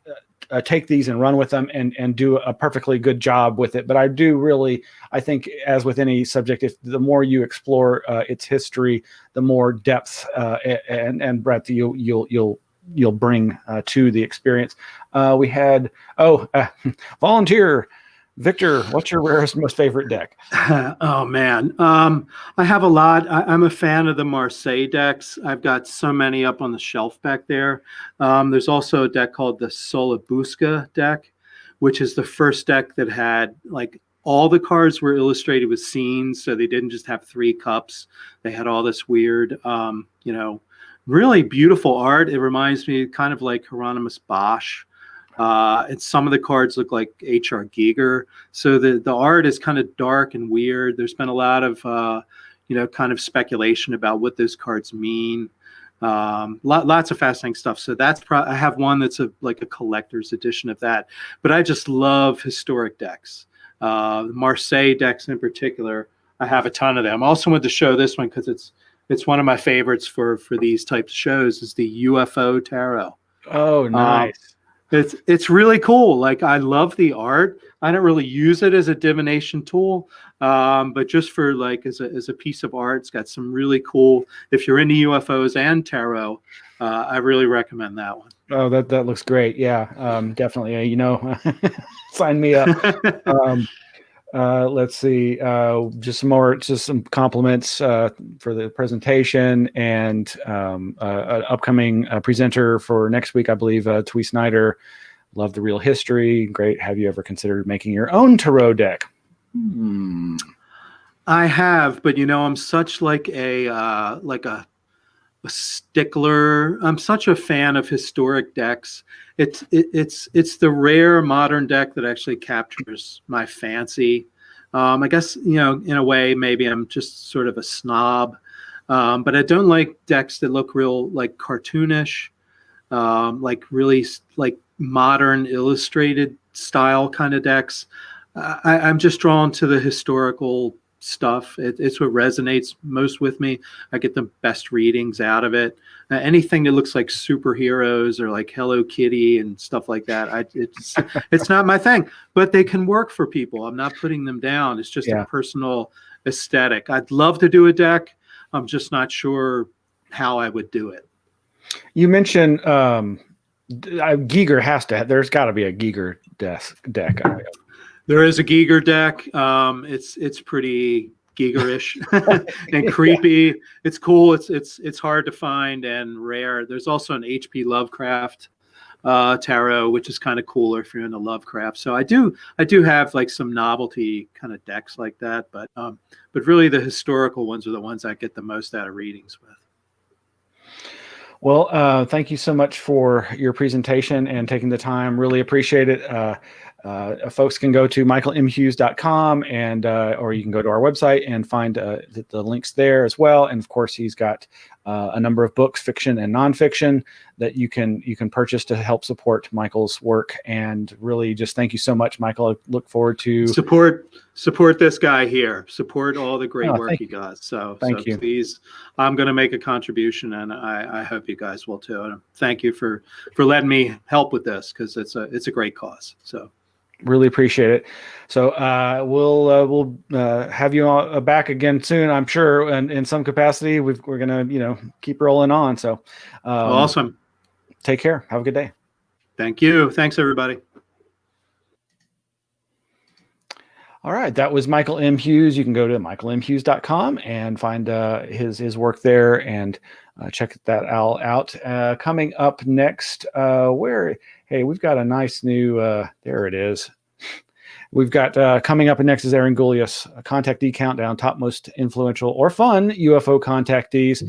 these and run with them and do a perfectly good job with it. But I do really, I think, as with any subject, if the more you explore its history, the more depth and breadth you'll bring to the experience. We had volunteer. Victor, what's your rarest, most favorite deck? Oh, man. I have a lot. I'm a fan of the Marseille decks. I've got so many up on the shelf back there. There's also a deck called the Booska deck, which is the first deck that had, like, all the cards were illustrated with scenes, so they didn't just have 3 cups. They had all this weird, really beautiful art. It reminds me kind of like Hieronymus Bosch. And some of the cards look like H.R. Giger. So the art is kind of dark and weird. There's been a lot of, kind of speculation about what those cards mean. Lots of fascinating stuff. So that's I have one that's like a collector's edition of that. But I just love historic decks. Marseille decks in particular, I have a ton of them. I also wanted to show this one because it's one of my favorites for these types of shows, is the Ufo Tarot. Oh, nice. It's really cool. Like, I love the art. I don't really use it as a divination tool, but just for like as a piece of art, it's got some really cool. If you're into UFOs and tarot, I really recommend that one. Oh, that looks great. Yeah, definitely. Sign me up. Let's see. Just some compliments for the presentation, and an upcoming presenter for next week, I believe, Twee Snyder. Love the real history. Great. Have you ever considered making your own tarot deck? I have, but I'm such like a stickler. I'm such a fan of historic decks. It's the rare modern deck that actually captures my fancy. I guess, in a way, maybe I'm just sort of a snob, but I don't like decks that look real like cartoonish, like really like modern illustrated style kind of decks. I'm just drawn to the historical stuff. It's what resonates most with me. I get the best readings out of it. Anything that looks like superheroes or like Hello Kitty and stuff like that, it's not my thing, but they can work for people. I'm not putting them down. It's just a personal aesthetic. I'd love to do a deck. I'm just not sure how I would do it. You mentioned Giger has to. There's got to be a Giger deck. There is a Giger deck. It's pretty Giger-ish and creepy. It's cool. It's hard to find and rare. There's also an H.P. Lovecraft tarot, which is kind of cooler if you're into Lovecraft. So I do have like some novelty kind of decks like that, but really the historical ones are the ones I get the most out of readings with. Well, thank you so much for your presentation and taking the time. Really appreciate it. Folks can go to michaelmhughes.com and or you can go to our website and find the links there as well. And of course, he's got a number of books, fiction and nonfiction, that you can purchase to help support Michael's work. And really, just thank you so much, Michael. I look forward to support this guy here. Support all the great work he does. So thank you. Please, I'm going to make a contribution, and I hope you guys will too. And thank you for letting me help with this, because it's a great cause. So. Really appreciate it. So we'll have you all back again soon, I'm sure, and in some capacity. We're gonna keep rolling on. So awesome. Take care. Have a good day. Thank you. Thanks, everybody. All right, that was Michael M. Hughes. You can go to michaelmhughes.com and find his work there and check that all out. Coming up next, we've got a nice new, there it is. We've got coming up next is Aaron Goulias, a contactee countdown, top most influential or fun UFO contactees.